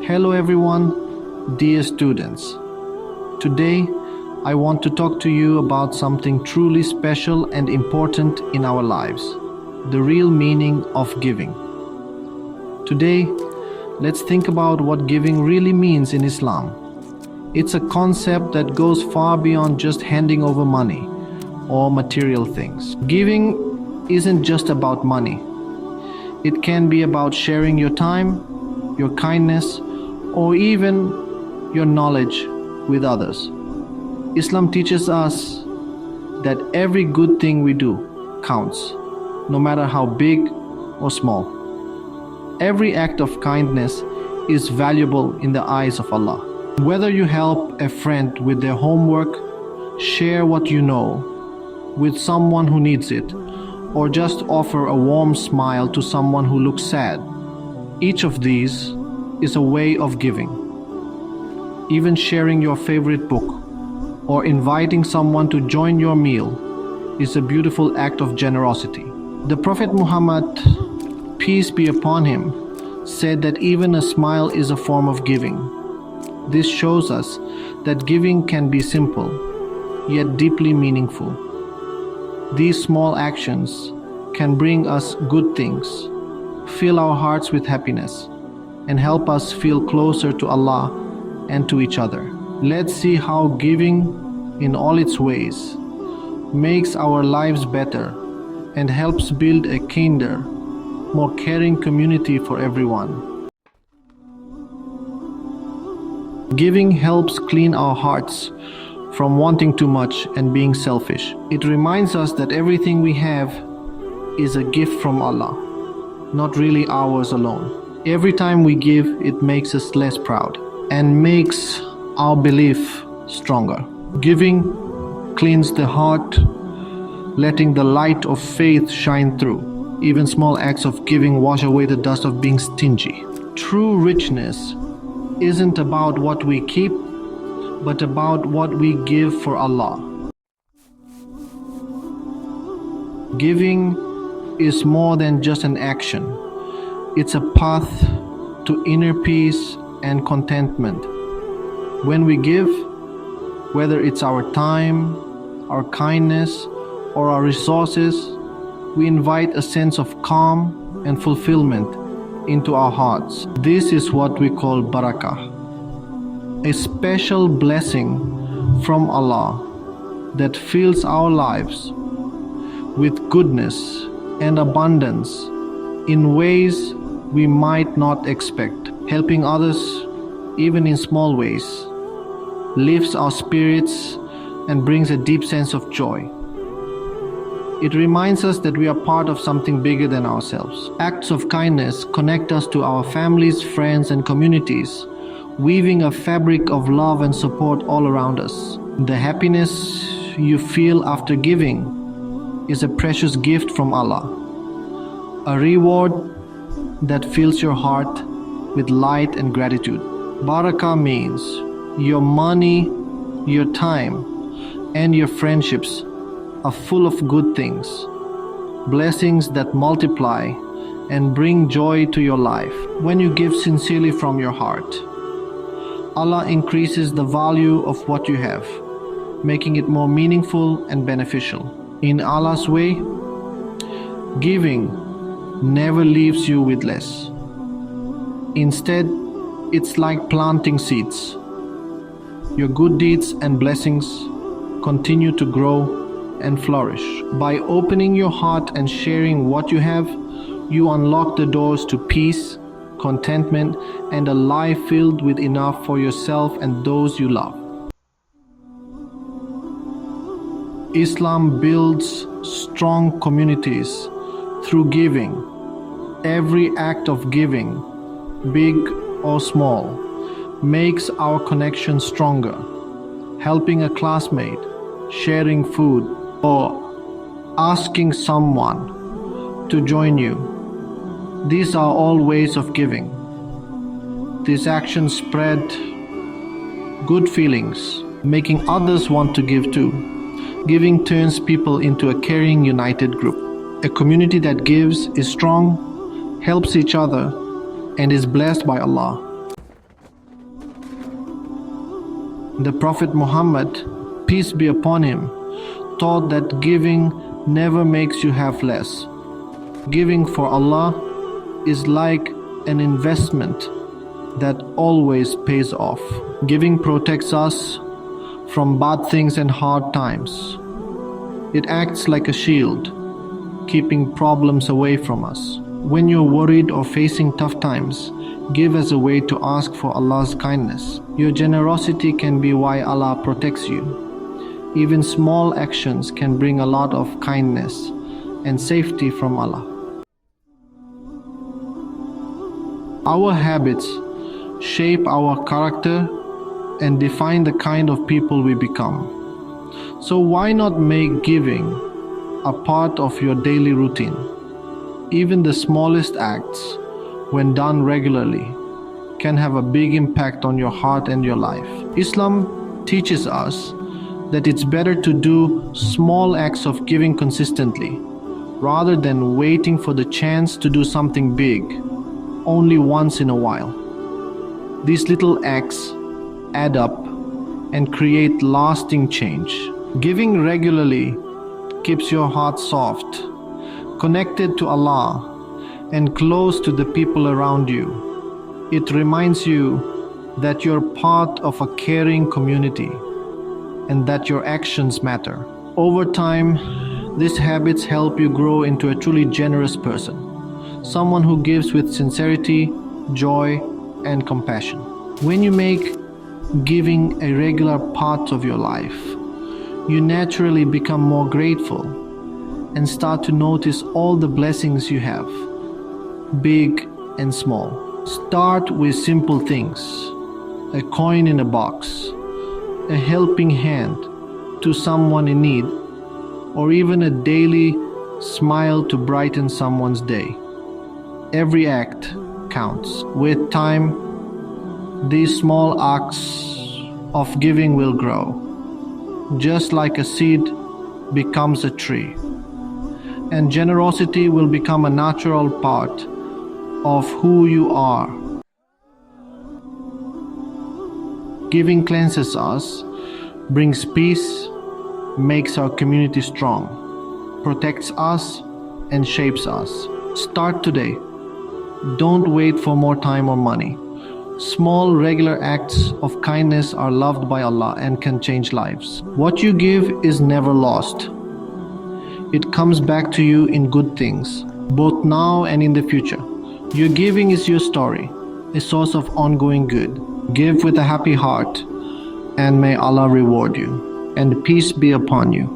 Hello everyone, dear students. Today I want to talk to you about something truly special and important in our lives, the real meaning of giving. Today, let's think about what giving really means in Islam. It's a concept that goes far beyond just handing over money or material things. Giving isn't just about money. It can be about sharing your time, your kindness, or even your knowledge with others. Islam teaches us that every good thing we do counts, no matter how big or small. Every act of kindness is valuable in the eyes of Allah. Whether you help a friend with their homework, share what you know with someone who needs it, or just offer a warm smile to someone who looks sad, each of these is a way of giving. Even sharing your favorite book or inviting someone to join your meal is a beautiful act of generosity. The Prophet Muhammad, peace be upon him, said that even a smile is a form of giving. This shows us that giving can be simple, yet deeply meaningful. These small actions can bring us good things, fill our hearts with happiness, and help us feel closer to Allah and to each other. Let's see how giving in all its ways makes our lives better and helps build a kinder, more caring community for everyone. Giving helps clean our hearts from wanting too much and being selfish. It reminds us that everything we have is a gift from Allah, not really ours alone. Every time we give, it makes us less proud and makes our belief stronger. Giving cleans the heart, letting the light of faith shine through. Even small acts of giving wash away the dust of being stingy. True richness isn't about what we keep, but about what we give for Allah. Giving is more than just an action. It's a path to inner peace and contentment. When we give, whether it's our time, our kindness, or our resources, we invite a sense of calm and fulfillment into our hearts. This is what we call barakah, a special blessing from Allah that fills our lives with goodness and abundance in ways we might not expect. Helping others, even in small ways, lifts our spirits and brings a deep sense of joy. It reminds us that we are part of something bigger than ourselves. Acts of kindness connect us to our families, friends, and communities, weaving a fabric of love and support all around us. The happiness you feel after giving is a precious gift from Allah, a reward that fills your heart with light and gratitude. Barakah means your money, your time, and your friendships are full of good things, blessings that multiply and bring joy to your life. When you give sincerely from your heart, Allah increases the value of what you have, making it more meaningful and beneficial. In Allah's way, giving never leaves you with less. Instead, it's like planting seeds. Your good deeds and blessings continue to grow and flourish. By opening your heart and sharing what you have, you unlock the doors to peace, contentment, and a life filled with enough for yourself and those you love. Islam builds strong communities through giving. Every act of giving, big or small, makes our connection stronger. Helping a classmate, sharing food, or asking someone to join you. These are all ways of giving. These actions spread good feelings, making others want to give too. Giving turns people into a caring, united group. A community that gives is strong, helps each other, and is blessed by Allah. The Prophet Muhammad, peace be upon him, taught that giving never makes you have less. Giving for Allah is like an investment that always pays off. Giving protects us from bad things and hard times. It acts like a shield, keeping problems away from us. When you're worried or facing tough times, give as a way to ask for Allah's kindness. Your generosity can be why Allah protects you. Even small actions can bring a lot of kindness and safety from Allah. Our habits shape our character and define the kind of people we become. So why not make giving a part of your daily routine? Even the smallest acts, when done regularly, can have a big impact on your heart and your life. Islam teaches us that it's better to do small acts of giving consistently, rather than waiting for the chance to do something big only once in a while. These little acts add up and create lasting change. Giving regularly keeps your heart soft, connected to Allah, and close to the people around you. It reminds you that you're part of a caring community and that your actions matter. Over time, these habits help you grow into a truly generous person, someone who gives with sincerity, joy, and compassion. When you make giving a regular part of your life, you naturally become more grateful and start to notice all the blessings you have, big and small. Start with simple things: a coin in a box, a helping hand to someone in need, or even a daily smile to brighten someone's day. Every act counts. With time, these small acts of giving will grow, just like a seed becomes a tree, and generosity will become a natural part of who you are. Giving cleanses us, brings peace, makes our community strong, protects us, and shapes us. Start today. Don't wait for more time or money. Small, regular acts of kindness are loved by Allah and can change lives. What you give is never lost. It comes back to you in good things, both now and in the future. Your giving is your story, a source of ongoing good. Give with a happy heart, and may Allah reward you, and peace be upon you.